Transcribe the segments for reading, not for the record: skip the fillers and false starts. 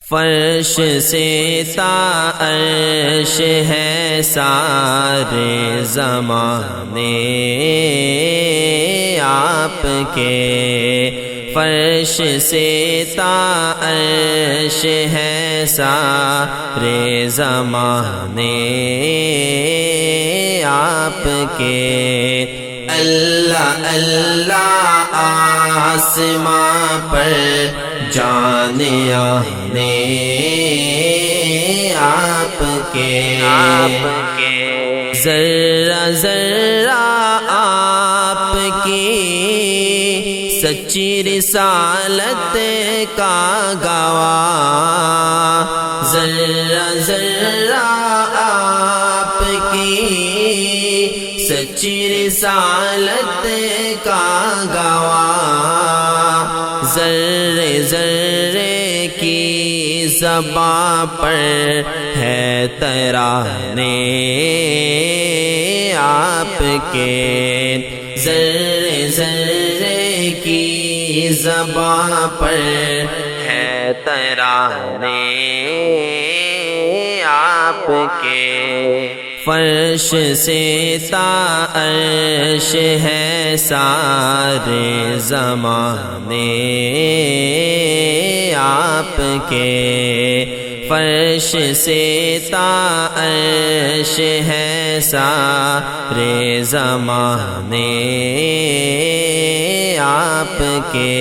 فرش سے تا عرش ہے سارے زمانے آپ کے، فرش سے تا عرش ہے سارے زمانے آپ کے۔ اللہ اللہ آسماں پر جان آنے آپ کے، ذرہ ذرہ آپ کی سچی رسالت کا گواہ، ذرہ ذرہ آپ کی سچی رسالت کا گواہ، ذرے ذرے کی زباں پر ہے ترانے آپ کے، ذرے ذرے کی زباں پر ہے ترانے آپ کے۔ فرش سے تا عرش ہے سارے زمانے آپ کے، فرش سے تا عرش ہے سارے زمانے آپ کے۔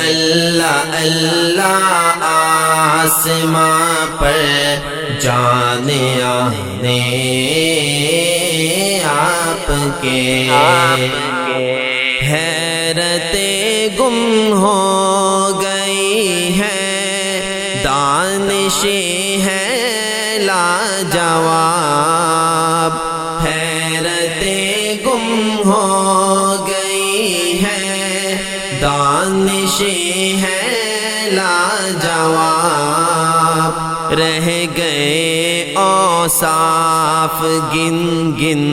اللہ اللہ آسماں پر جان آنے آپ کے، حیرت گم ہو گئی ہے دانش ہے لاجواب، حیرت گم ہو گئی ہے دانش ہے لاجواب، رہ گئے اوصاف گن گن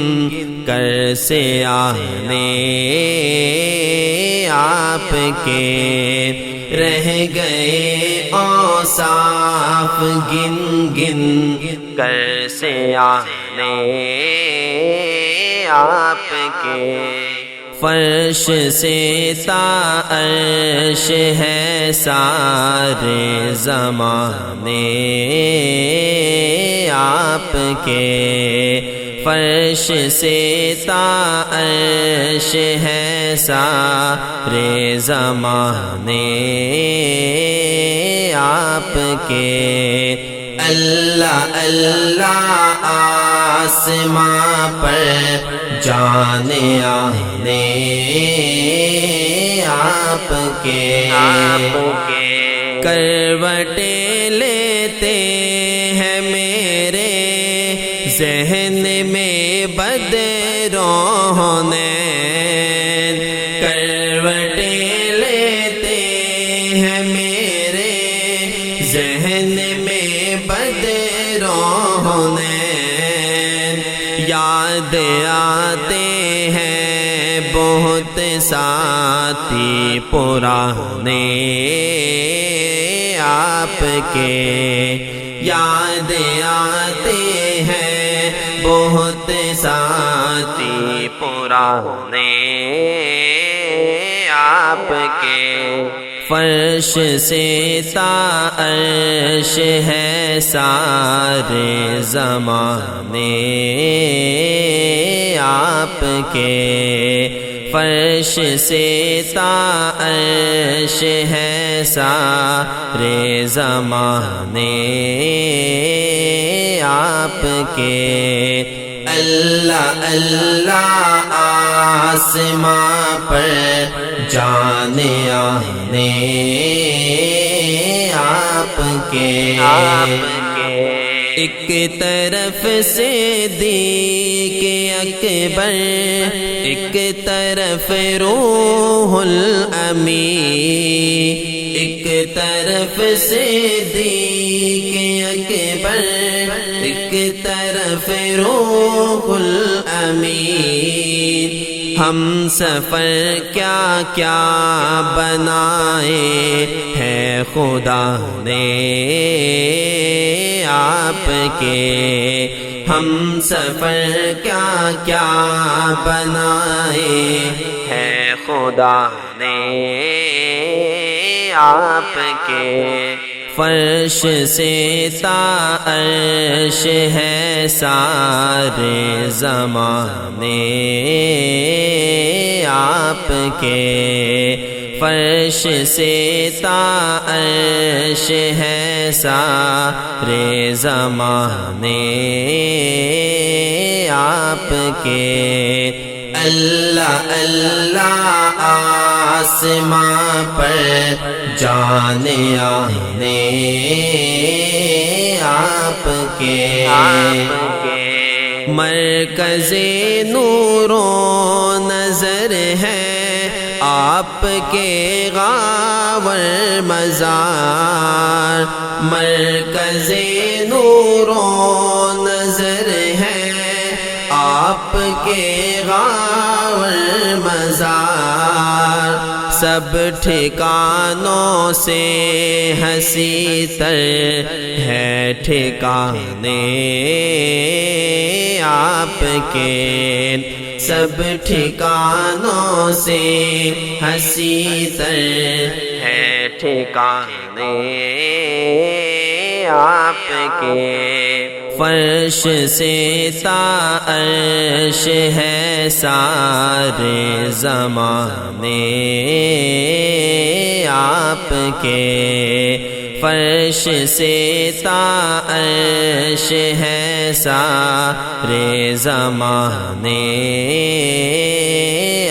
کر سے آنے آپ کے، رہ گئے اوصاف گن گن کر سے آنے آپ کے۔ فرش سے تا عرش ہے سارے زمانے آپ کے، فرش سے تا عرش ہے سارے زمانے آپ کے۔ اللہ اللہ آسماں پر جان آنے آپ کے، کروٹیں لیتے ہیں میرے ذہن میں بدروں نے، کروٹیں لیتے ہیں میرے ذہن میں بدروں نے، یاد آتے ہیں بہت ساتھی پرانے آپ کے، یاد آتے ہیں بہت ساتھی پرانے آپ کے۔ فرش سے تا عرش ہے سارے زمانے آپ کے، فرش سے تا عرش ہے سارے زمانے آپ کے۔ اللہ اللہ آسماں پر جان آنے آپ کے، ایک طرف صدیق اکبر، ایک طرف روح الامین، ایک طرف صدیق اکبر، ایک طرف روح الامین، ہم سفر کیا کیا بنائے ہیں خدا نے آپ کے ہم سفر کیا کیا بنائے ہے خدا نے آپ کے فرش سے تا عرش ہے سارے زمانے آپ کے فرش سے تا عرش ہے سارے زمانے آپ کے اللہ اللہ آسماں پر جانے آنے آپ کے مرکز نور و نظر ہے آپ کے غاور مزار مرکز نور و نظر ہے آپ کے غاور مزار سب ٹھکانوں سے ہنسی تر ہے ٹھکانے آپ کے سب ٹھکانوں سے ہنسی تر ہے ٹھکانے آپ کے فرش سے تا عرش ہے سارے زمانے آپ کے فرش سے تا عرش ہے سارے زمانے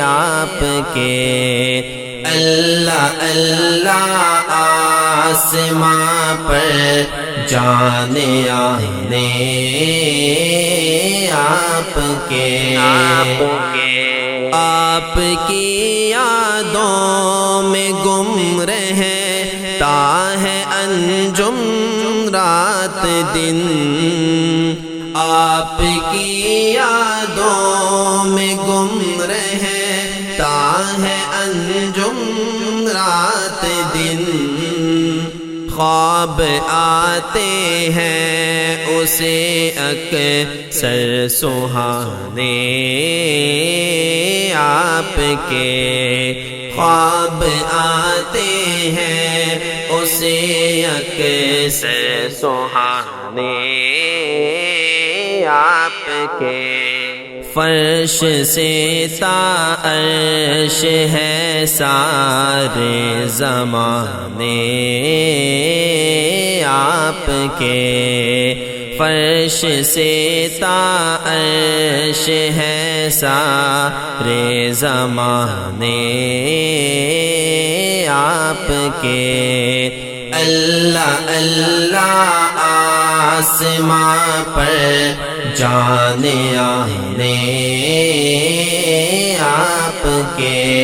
آپ کے اللہ اللہ آسماں پر جانے آنے آپ کے آپ کی یادوں میں گم رہتا ہے انجم رات دن آپ کی یادوں میں گم رہتا ہے انجم رات دن خواب آتے ہیں اسے اکثر سہانے آپ کے خواب آتے ہیں اسے اکثر سہانے آپ کے فرش سے تا عرش ہے سارے زمانے آپ کے فرش سے تا عرش ہے سارے زمانے آپ کے اللہ اللہ آسماں پر جانے آنے آپ کے